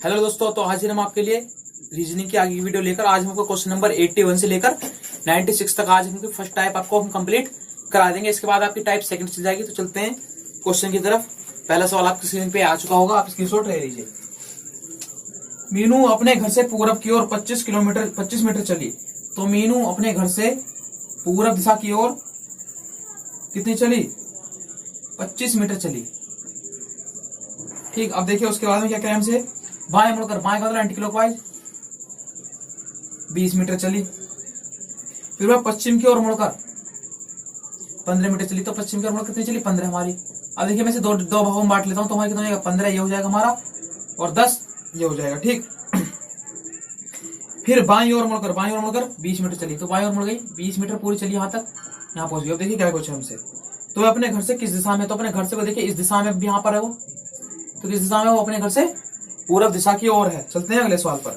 Hello दोस्तों, तो हाजिर हम आपके लिए रीजनिंग की आगे की वीडियो लेकर। आज हमको क्वेश्चन नंबर 81 से लेकर 96 तक आज हमको फर्स्ट टाइप आपको हम कंप्लीट करा देंगे। इसके बाद आपकी टाइप सेकंड चल जाएगी। तो चलते हैं क्वेश्चन की तरफ। पहला सवाल आपकी स्क्रीन पे आ चुका होगा, आप स्क्रीनशॉट ले लीजिए। मीनू अपने घर से पूरब की ओर 25 मीटर चली। तो मीनू अपने घर से पूरब दिशा की ओर कितनी चली? 25 मीटर चली। ठीक, अब देखिए उसके बाद में क्या करें हमसे। बाएं मुड़कर, बाएं का मतलब एंटी क्लॉकवाइज 20 मीटर चली। फिर वह पश्चिम की ओर मुड़कर 15 मीटर चली। तो पश्चिम की ओर मुड़कर कितनी चली? 15 हमारी। अब देखिए मैं से दो भागों में बांट लेता हूं। तो हमारे कितना हो जाएगा? 15 ये हो जाएगा हमारा और 10 ये हो जाएगा। ठीक, फिर बाईं ओर मुड़कर 20 मीटर चली। तो बाईं ओर मुड़ गई 20 मीटर पूरी चली, यहां तक यहाँ पहुंच गई। अब देखिए क्या पूछा हमसे। तो अपने घर से किस दिशा में? तो अपने घर से को देखिए इस दिशा में भी यहाँ पर है वो। तो किस दिशा में? वो अपने घर से पूरब दिशा की ओर है। चलते हैं अगले सवाल पर।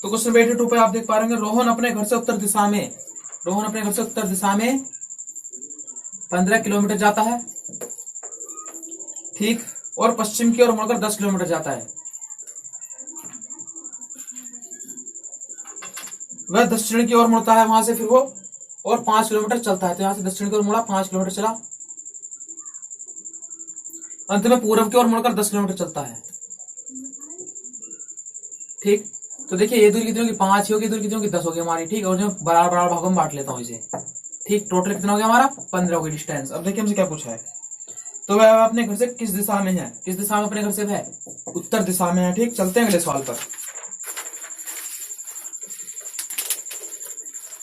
तो क्वेश्चन नंबर 82 पे आप देख पा रहे होंगे, रोहन अपने घर से उत्तर दिशा में 15 किलोमीटर जाता है। ठीक, और पश्चिम की ओर मुड़कर 10 किलोमीटर जाता है। वह दक्षिण की ओर मुड़ता है वहां से, फिर वो और 5 किलोमीटर चलता है। तो यहां से दक्षिण की ओर मुड़ा, 5 किलोमीटर चला, अंत में पूर्व की ओर मुड़कर 10 किलोमीटर चलता है। ठीक, तो देखिए ये दूरी कितनी होगी? 5 होगी, दूरी कितनी होगी? 10 होगी हमारी। ठीक, और जो बराबर बराबर भागों में बांट लेता हूं इसे। ठीक, टोटल कितना हो गया हमारा? 15 होगी डिस्टेंस। अब देखिए हमसे क्या पूछा है। तो वह अपने घर से किस दिशा में है? किस दिशा में अपने घर से है? उत्तर दिशा में है। ठीक, चलते हैं अगले सवाल पर।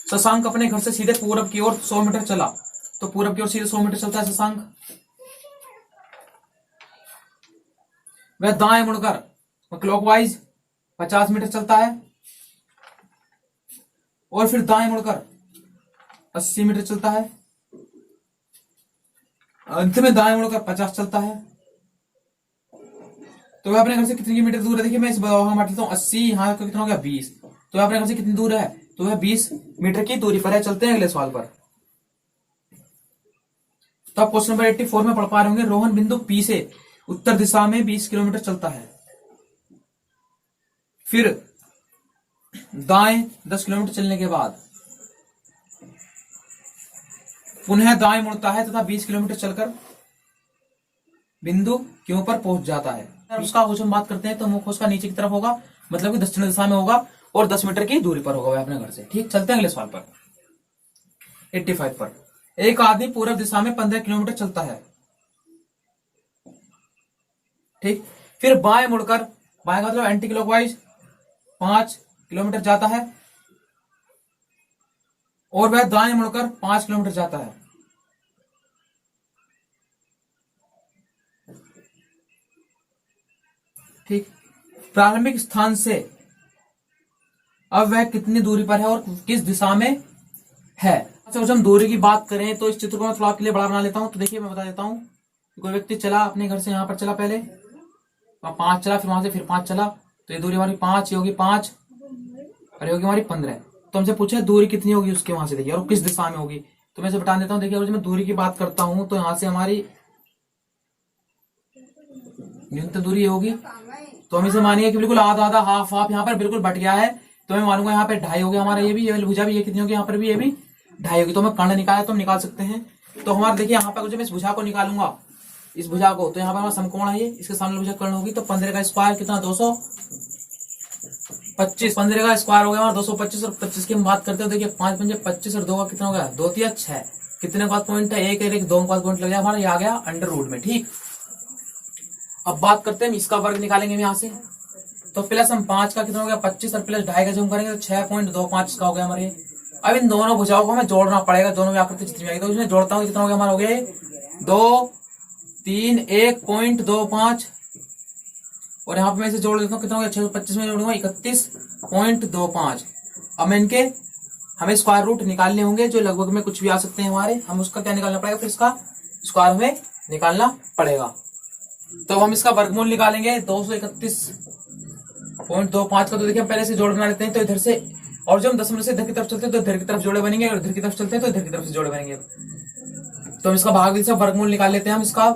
शशांक अपने घर से सीधे पूरब की ओर 100 मीटर चला। तो पूरब की ओर सीधे 100 मीटर चलता है शशांक। वह दाएं मुड़कर क्लॉकवाइज 50 मीटर चलता है, और फिर दाएं मुड़कर 80 मीटर चलता है, अंत में दाएं मुड़कर 50 चलता है। तो वह अपने घर से कितनी मीटर दूर है? देखिए मैं इस बात लेता हूँ 80, यहाँ का कितना हो गया? 20। तो वह अपने घर से कितनी दूर है? तो वह 20 मीटर की दूरी पर है। चलते हैं अगले सवाल पर। तो आप क्वेश्चन नंबर 84 में पढ़ पा रहे होंगे, रोहन बिंदु पी से उत्तर दिशा में 20 किलोमीटर चलता है, फिर दाएं 10 किलोमीटर चलने के बाद पुनः दाएं मुड़ता है तथा 20 किलोमीटर चलकर बिंदु क्यू पर पहुंच जाता है। उसका कुछ हम बात करते हैं तो मुख उसका नीचे की तरफ होगा, मतलब कि दक्षिण दिशा में होगा, और 10 मीटर की दूरी पर होगा वह अपने घर से। ठीक, चलते हैं अगले सवाल पर। 85 पर, एक आदमी पूर्व दिशा में 15 किलोमीटर चलता है। ठीक, फिर बाएं मुड़कर, बाएं का मतलब एंटी क्लॉकवाइज 5 किलोमीटर जाता है, और वह दाएं मुड़कर 5 किलोमीटर जाता है। ठीक, प्रारंभिक स्थान से अब वह कितनी दूरी पर है और किस दिशा में है? अच्छा, जब हम दूरी की बात करें तो इस चित्र को मैं थोड़ा आपके लिए बड़ा बना लेता हूं। तो देखिए मैं बता देता हूं, कोई व्यक्ति चला अपने घर से, यहां पर चला, पहले 5 चला, फिर वहां से फिर 5 चला। तो ये दूरी हमारी 5, ये होगी 5 और ये होगी हमारी 15। तो हमसे पूछा दूरी कितनी होगी उसके वहां से, देखिए, और किस दिशा में होगी। तो मैं इसे बता देता हूँ। देखिए अगर मैं दूरी की बात करता हूं तो यहां से हमारी न्यूनतम दूरी होगी। तो हम इसे मानिए कि बिल्कुल आधा आधा, हाफ हाफ, यहाँ पर बिल्कुल बट गया है। तो मैं मानूंगा यहाँ पे 2.5 हो गया हमारा, ये भी, ये भुजा भी, ये कितनी होगी? यहाँ पर भी ये भी 2.5 होगी। तो मैं कर्ण निकाला तो हम निकाल सकते हैं। तो हमारा देखिए यहाँ पर जब मैं इस भुजा को निकालूंगा, इस भुजा को, तो यहाँ पर हमारा समकोण है ये, इसके सामने भुजा कर्ण होगी। तो 15 का स्क्वायर कितना? 225। 15 का स्क्वायर हो गया हमारा 225, और 25 की हम बात करते हैं। देखिए 5 पंजे 25 और 2 का कितना हो गया? 2 3 6। कितने का पॉइंट है? 1 2 का पॉइंट लग गया हमारा, ये आ गया अंडर रूट में। ठीक, अब बात करते हैं इसका वर्ग निकालेंगे यहाँ से। तो प्लस हम 5 का कितना हो गया? 25, और प्लस 2.5 का जो हम करेंगे तो 6.25 का हो गया हमारे। अब इन दोनों भुजाओं को हमें जोड़ना पड़ेगा, दोनों में आकृति जितनी आएगी। तो इसमें जोड़ता हूँ, कितना हो गया हमारा? हो गया 2 3 1.25, और यहाँ पे मैं इसे जोड़ देता हूँ, कितना हो गया? 625 में जोड़ूंगा 31.25। अब मैं इनके हमें स्क्वायर रूट निकालने होंगे, जो लगभग में कुछ भी आ सकते हैं हमारे। हम उसका क्या निकालना पड़ेगा? फिर इसका स्क्वायर हमें निकालना पड़ेगा। तो हम इसका वर्गमूल निकालेंगे 231.25 का। तो देखिए हम पहले से जोड़ बना लेते हैं। तो इधर से, और जब हम दशमलव से इधर की तरफ चलते हैं तो इधर की तरफ जोड़े बनेंगे, और इधर की तरफ चलते हैं तो इधर की तरफ से जोड़े बनेंगे। तो हम इसका भाग से वर्गमूल निकाल लेते हैं हम इसका।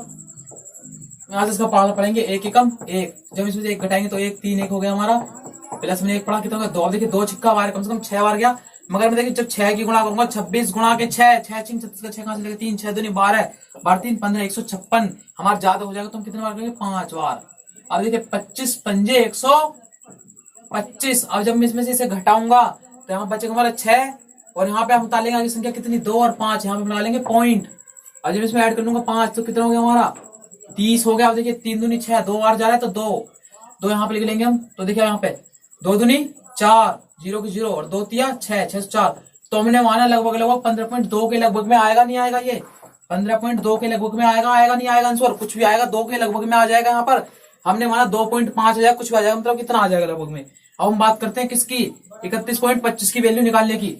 यहाँ से इसका पाला पढ़ेंगे, एक एकम एक, जब इसमें से एक घटाएंगे तो एक, 3 1 हो गया हमारा, प्लस में एक पड़ा कितना होगा 2। देखिए 2 छिक्का बार कम से कम 6 बार गया, मगर मैं देखिए जब 6 की गुणा करूंगा 26 गुणा के 6, 6 6 36 का 6 कहां से लेगा 3, 6 दूनी 12, 12 3 15, 156 हमारा ज्यादा हो जाएगा तो हम कितने बार करेंगे 5 बार। अब देखिए 25 पंजे 125। अब जब मैं इसमें से इसे घटाऊंगा तो यहाँ बचेगा हमारा 6, और यहाँ पे हम बता लेंगे आगे संख्या कितनी 2 और 5, यहाँ पे बना लेंगे पॉइंट। अब जब इसमें ऐड कर लूंगा 5 तो कितना हो गया हमारा 30 हो गया। अब देखिए 3 दूनी 6, 2 बार जा रहा है तो 2 यहाँ पे लिख लेंगे हम। तो देखिए यहाँ पे 2 दूनी 4, 0 की 0 और 2 तिया 6, 6 से 4, तो हमने माना लगभग 15.2 के लगभग में आएगा, नहीं आएगा, ये 15.2 के लगभग में आएगा, आएगा नहीं आएगा आंसर, कुछ भी आएगा 2 के लगभग में आ जाएगा। यहाँ पर हमने माना 2.5 आ जाएगा, कुछ भी आ जाएगा, मतलब कितना आ जाएगा लगभग में। अब हम बात करते हैं किसकी, 31.25 की वैल्यू निकालने की।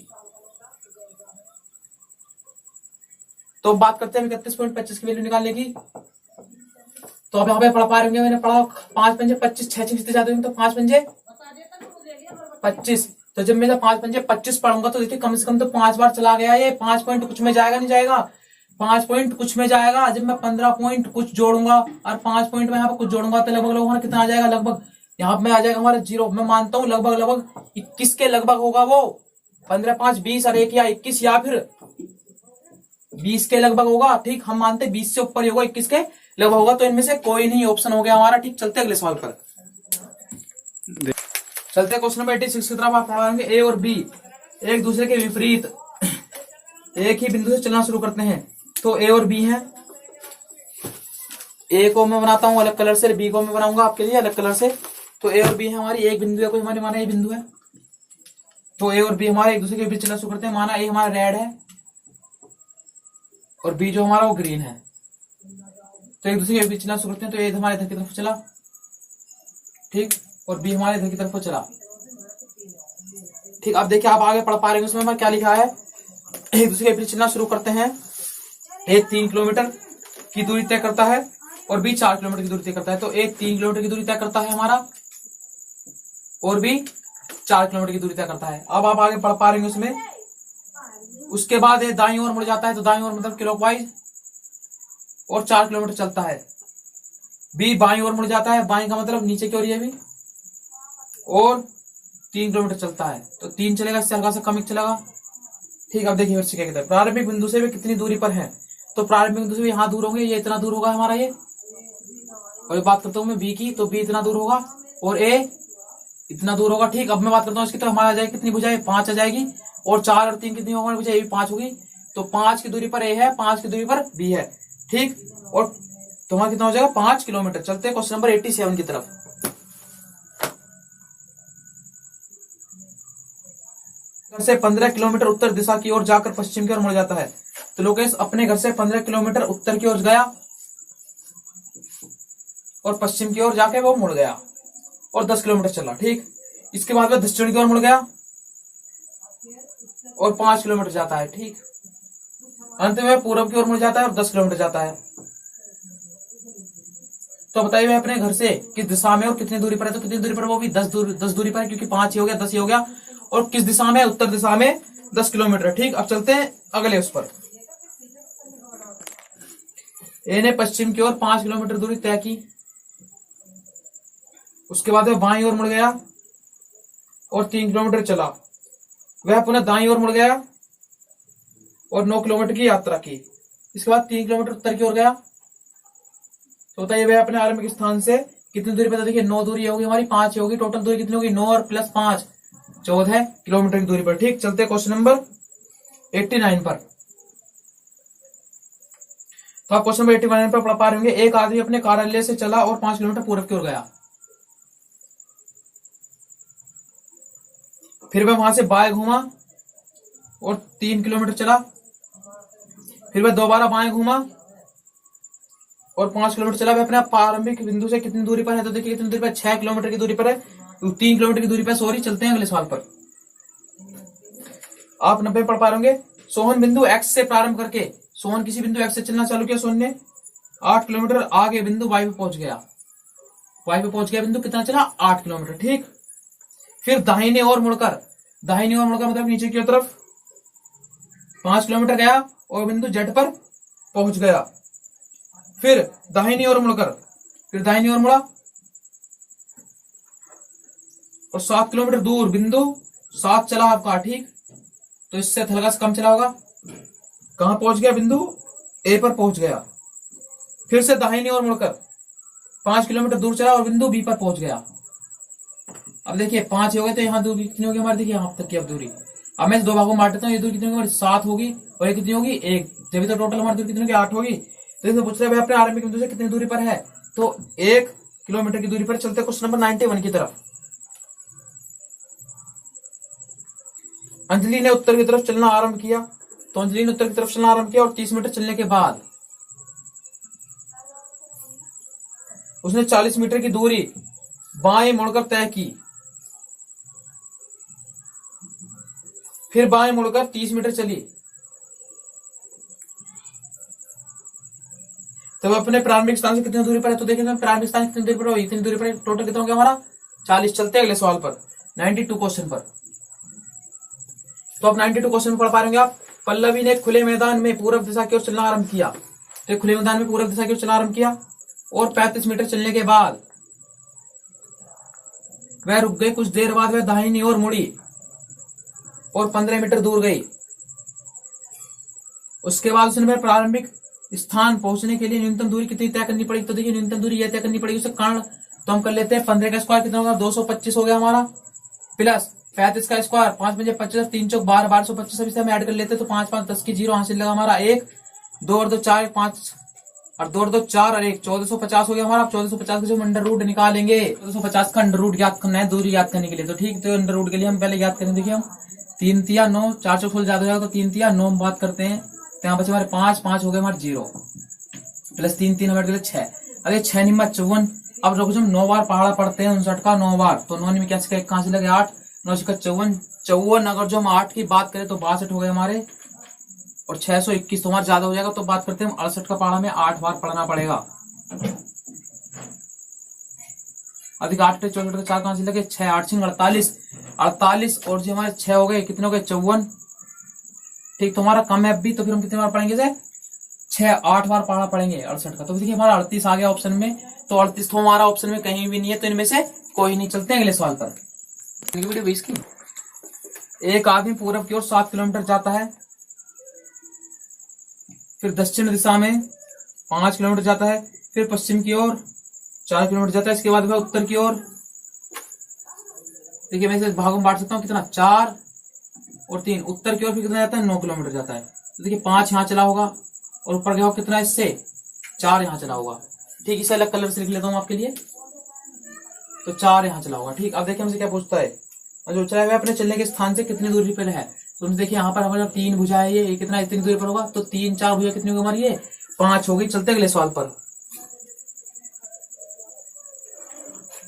तो बात करते हैं 31.25 की वैल्यू निकालने की। तो अब यहाँ पे पढ़ पा रहे होंगे, मैंने पढ़ा 5 पंजे 25, 6 कितने जाते होंगे तो 5 पंजे 25। तो जब मैं 5 पंजे 25 पढ़ूंगा तो देखिए कम से कम तो 5 बार चला गया ये, 5 पॉइंट कुछ में जाएगा नहीं जाएगा, 5 पॉइंट कुछ में जाएगा। जब मैं 15 पॉइंट कुछ जोड़ूंगा और 5 पॉइंट में यहाँ पे कुछ जोड़ूंगा तो लगभग हमारा कितना आ जाएगा, लगभग यहाँ पे आ जाएगा हमारा 0। मैं मानता हूँ लगभग 21 के लगभग होगा वो, 15 5 20 और 1 या 21 या फिर 20 के लगभग होगा। ठीक, हम मानते 20 से ऊपर ही होगा, 21 के लगभग होगा। तो इनमें से कोई नहीं ऑप्शन हो गया हमारा। ठीक, चलते अगले सवाल पर, चलते क्वेश्चन नंबर 86 की तरफ। आप पढ़ाएंगे ए और बी एक दूसरे के विपरीत एक ही बिंदु से चलना शुरू करते हैं। तो ए और बी है, ए को मैं बनाता हूं अलग कलर से, बी को मैं बनाऊंगा आपके लिए अलग कलर से। तो ए और बी है हमारी, एक बिंदु है कोई, हमारे माना ये बिंदु है। तो ए और बी हमारे एक दूसरे के विपरीत चलना शुरू करते हैं। माना ए हमारा रेड है और बी जो हमारा वो ग्रीन है, तो एक दूसरे के विपरीत चलना शुरू करते हैं। तो ए हमारे इधर की तरफ चला, ठीक, और बी हमारे इधर की तरफ चला। ठीक, अब देखिए आप आगे पढ़ पा रहे हैं, उसमें क्या लिखा है, एक दूसरे के विपरीत चलना शुरू करते हैं। ए 3 किलोमीटर की दूरी तय करता है और बी 4 किलोमीटर की दूरी तय करता है। तो ए 3 किलोमीटर की दूरी तय करता है हमारा और बी 4 किलोमीटर की दूरी तय करता है। अब आप आगे पढ़ पा रहे हैं उसमें, उसके बाद ये दाईं ओर मुड़ जाता है, तो दाईं ओर मतलब क्लॉकवाइज और 4 किलोमीटर चलता है। बी बाईं ओर मुड़ जाता है, बाईं का मतलब नीचे की ओर ये भी, और 3 किलोमीटर चलता है। तो 3 चलेगा, इससे हल्का सा कम चलेगा। ठीक, अब देखिए क्या कहते हैं, प्रारंभिक बिंदु से वे कितनी दूरी पर है। तो प्रारंभिक बिंदु से यहाँ दूर होंगे, ये इतना दूर होगा हमारा ये। और बात करता हूँ मैं बी की, तो बी इतना दूर होगा और ए इतना दूर होगा। ठीक, अब मैं बात करता हूँ इसकी, तो हमारा आ जाएगी कितनी भुजाएं 5 आ जाएगी, और 4 और 3 कितनी होगी भुजाएं, ये भी 5 होगी। तो 5 की दूरी पर ए है, 5 की दूरी पर बी है। ठीक, और तुम्हारा कितना हो जाएगा 5 किलोमीटर। चलते हैं क्वेश्चन नंबर 87 की तरफ। घर से 15 किलोमीटर उत्तर दिशा की ओर जाकर पश्चिम की ओर मुड़ जाता है। तो लोकेश अपने घर से 15 किलोमीटर उत्तर की ओर गया और पश्चिम की ओर जाके वो मुड़ गया और 10 किलोमीटर चला। ठीक, इसके बाद वह दक्षिण की ओर मुड़ गया और 5 किलोमीटर जाता है। ठीक, अंत में पूर्व की ओर मुड़ जाता है और 10 किलोमीटर जाता है। तो बताइए वह अपने घर से किस दिशा में और कितनी दूरी पर है। तो कितनी दूरी पर, वो भी 10 दूरी पर है, क्योंकि 5 ही हो गया, 10 ही हो गया। और किस दिशा में, उत्तर दिशा में 10 किलोमीटर। ठीक, अब चलते हैं अगले उस पर। ए ने पश्चिम की ओर 5 किलोमीटर दूरी तय की, उसके बाद वह बाईं ओर मुड़ गया और 3 किलोमीटर चला। वह पुनः दाईं ओर मुड़ गया और 9 किलोमीटर की यात्रा की। इसके बाद 3 किलोमीटर उत्तर की ओर गया। तो बताइए वह अपने आरंभिक स्थान से कितनी दूरी पर। देखिए 9 दूरी होगी हमारी, 5 होगी, टोटल दूरी कितनी होगी 9 और प्लस 5 14 किलोमीटर की दूरी पर। ठीक, चलते हैं क्वेश्चन नंबर 89 पर। तो आप क्वेश्चन नंबर 89 पर पढ़ पा रहे होंगे, एक आदमी अपने कार्यालय से चला और 5 किलोमीटर पूर्व की ओर गया। फिर वह वहां से बाएं घूमा और 3 किलोमीटर चला। फिर वह दोबारा बाएं घूमा और 5 किलोमीटर चला। वह अपने प्रारंभिक बिंदु से कितनी दूरी पर है। तो देखिए कितनी दूरी पर, 6 किलोमीटर की दूरी पर है, 3 किलोमीटर की दूरी पर, सॉरी। चलते हैं अगले सवाल पर। आप 90 पढ़ पा रहे होंगे, सोहन बिंदु एक्स से प्रारंभ करके, सोहन किसी बिंदु एक्स से चलना चालू किया। सोहन ने 8 किलोमीटर आगे बिंदु वाई पे पहुंच गया। वाई पे पहुंच गया बिंदु, कितना चला 8 किलोमीटर। ठीक, फिर दाहिने ओर मुड़कर मतलब नीचे की तरफ 5 किलोमीटर गया और बिंदु जेड पर पहुंच गया। फिर दाहिनी ओर मुड़कर फिर दाहिनी ओर मुड़ा और 7 किलोमीटर दूर बिंदु 7 चला आपका, ठीक। तो इससे हल्का सा कम चला होगा, कहां पहुंच गया, बिंदु ए पर पहुंच गया। फिर से दाहिनी ओर मुड़कर 5 किलोमीटर दूर चला और बिंदु बी पर पहुंच गया। अब देखिए 5 हो गए, तो यहाँ दूरी कितनी होगी हमारी, देखिए यहाँ तक की अब दूरी। अब मैं 2 भागों में बांट देता हूँ, ये दूरी कितनी होगी, 7 होगी और ये कितनी होगी, 1। जब तो टोटल हमारी दूरी कितनी होगी, 8 होगी। तो इसमें पूछ रहे हैं अपने आरंभिक बिंदु से कितनी दूरी पर है, तो 1 किलोमीटर की दूरी पर चलते क्वेश्चन नंबर 91 की तरफ। अंजलि ने उत्तर की तरफ चलना आरंभ किया, तो अंजलि ने उत्तर की तरफ चलना आरंभ किया और 30 मीटर चलने के बाद उसने 40 मीटर की दूरी बाएं मुड़कर तय की। फिर बाएं मुड़कर 30 मीटर चली। तो अपने प्रारंभिक स्थान से कितनी दूरी पर है, तो देखेंगे प्रारंभिक स्थान कितनी दूरी पर होगी, इतनी दूरी पर टोटल कितना हो गया हमारा 40। चलते हैं अगले सवाल पर, 92 क्वेश्चन पर। तो अब 92 क्वेश्चन पढ़ पा रहे होंगे आप। पल्लवी ने खुले मैदान में पूर्व दिशा की ओर चलना आरंभ किया, तो खुले मैदान में पूर्व दिशा की ओर चलना आरंभ किया और 35 मीटर चलने के बाद वह रुक गई। कुछ देर बाद वह दाहिनी ओर मुड़ी और 15 मीटर दूर गई। उसके बाद उसने प्रारंभिक स्थान पहुंचने के लिए न्यूनतम दूरी कितनी तय करनी पड़ेगी, तो देखिए न्यूनतम दूरी यह तय करनी पड़ेगी उसे कर्ण, तो हम कर लेते हैं 15 का स्क्वायर कितना होगा, 225 हो गया हमारा, प्लस 35 का स्क्वायर 5 पंजे 25, 3 चौक 12, 1225 अभी से हम ऐड कर लेते हैं, तो 5 5 10 की 0 हासिल लगा हमारा 1, 2 और 2 4, 5 और 2 और 2 4 और 1 1450 हो गया हमारा। 1450 का जो अंडर रूट निकालेंगे, 1450 का अंडर रूट ज्ञात करना है दूरी याद करने के लिए, तो ठीक। तो अंडर रूट के लिए हम पहले याद करें, देखिए हम 3 तिया 9, 4 चौक ज्यादा हो जाएगा, तो 3 तिया 9 हम बात करते हैं, तो यहाँ बचे हमारे 5 5 हो गए हमारे 0 प्लस 3 3 हमारे गए 6। अरे 6 निम्मा 54। अब रोको जब 9 बार पहाड़ा पढ़ते हैं 59 का 9 बार, तो 9 में क्या कहां से लगे 8, 9 का 54। अगर जो हम 8 की बात करें तो 62 हो गए हमारे और 621 तो हमारा ज्यादा हो जाएगा, तो बात करते हैं 68 का पहाड़ा में 8 बार पढ़ना पड़ेगा। अधिक 8 64 4 कहां से लगे 6, 8 6 48, 48 और जो हमारे 6 हो गए कितने हो गए 54, ठीक। तो हमारा कम है अब भी, तो फिर हम कितने बार पढ़ेंगे से 6 8 बार पढ़ा पढ़ेंगे 68 का। तो देखिए हमारा 38 आ गया ऑप्शन में, तो 38 तो हमारा ऑप्शन में कहीं भी नहीं है, तो इनमें से कोई नहीं। चलते हैं अगले सवाल पर। वीडियो 20 की। एक आदमी पूर्व की ओर 7 किलोमीटर जाता है, फिर दक्षिण दिशा में 5 किलोमीटर जाता है, फिर पश्चिम की ओर 4 किलोमीटर जाता है, इसके बाद वह उत्तर की ओर, देखिए मैं इसे भागों में बांट सकता हूँ, कितना 4 और 3, उत्तर की ओर फिर कितना जाता है 9 किलोमीटर जाता है। तो देखिए 5 यहाँ चला होगा और ऊपर गया होगा कितना, इससे 4 यहाँ चला होगा, ठीक। इसे अलग कलर से लिख लेता हूँ आपके लिए, तो 4 यहाँ चला होगा, ठीक। अब देखिए हमसे क्या पूछता है, जो चला है अपने चलने के स्थान से कितनी दूरी पर है, तो देखिए यहाँ पर हमारा 3 भुजा है, ये कितना इतनी दूरी पर होगा, तो 3 4 भुजा कितनी होगी हमारी, ये 5 होगी। चलते अगले सवाल पर।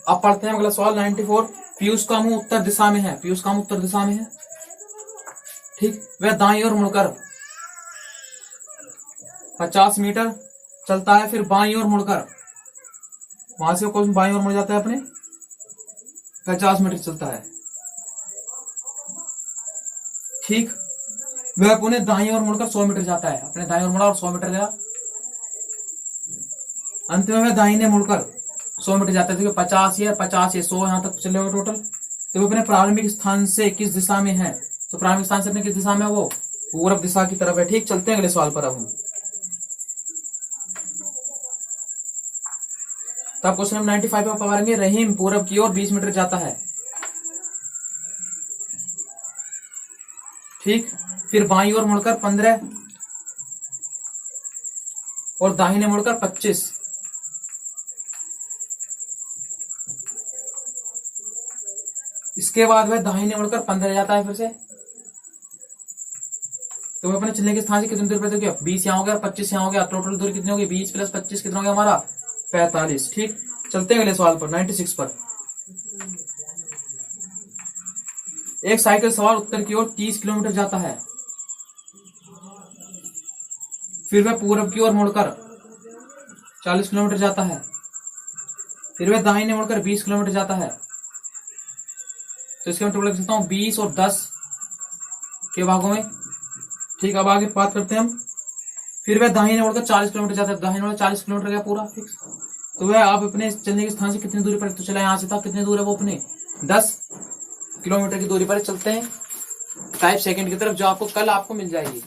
अब पढ़ते हैं अगला सवाल 94। पीयूष का मुंह उत्तर दिशा में है, पीयूष का मुंह उत्तर दिशा में है, ठीक। वह दाईं ओर मुड़कर 50 मीटर चलता है, फिर बाईं ओर मुड़कर, वहां से कौन बाईं ओर मुड़ जाता है अपने 50 मीटर चलता है, ठीक। वह पुणे दाईं ओर मुड़कर 100 मीटर जाता है, अपने दाईं ओर मुड़ा और 100 मीटर गया। अंत में वह दाहिने मुड़कर 100 मीटर जाता है, देखिए 50 या 50 या 100 यहाँ तक चलेगा टोटल। तो वो अपने प्रारंभिक स्थान से किस दिशा में है, तो प्रारंभिक स्थान से अपने किस दिशा में है, वो पूर्व दिशा की तरफ है, ठीक। चलते हैं अगले सवाल पर। अब हम तब क्वेश्चन नंबर 95 में पढ़ेंगे। रहीम पूर्व की ओर 20 मीटर जाता है, ठीक। फिर बाईं ओर मुड़कर 15 और दाहिने मुड़कर 25, इसके बाद वह दाहिने मुड़कर 15 जाता है फिर से। तो वह अपने चलने के स्थान से कितनी दूरी पर, देखिए 20 यहाँ हो गया 25 यहाँ हो गया, टोटल दूरी कितनी होगी 20 प्लस 25 कितना हो गया हमारा 45, ठीक। चलते हैं अगले सवाल पर 96 पर। एक साइकिल सवार उत्तर की ओर 30 किलोमीटर जाता है, फिर वह पूर्व की ओर मुड़कर 40 किलोमीटर जाता है, फिर वह दाहिने मुड़कर 20 किलोमीटर जाता है। तो इसके मैं टोटल लिखता हूं 20 और 10 के भागों में, ठीक। अब आगे बात करते हैं हम। फिर वह दाहिने मुड़कर 40 किलोमीटर जाता है, दाहिने मुड़कर 40 किलोमीटर गया पूरा फिक्स, तो वह आप अपने चलने के स्थान से कितनी दूरी पर, तो चला यहाँ से था, कितनी दूर है वो अपने 10 किलोमीटर की दूरी पर चलते हैं 5 सेकंड की तरफ, जो आपको कल आपको मिल जाएगी।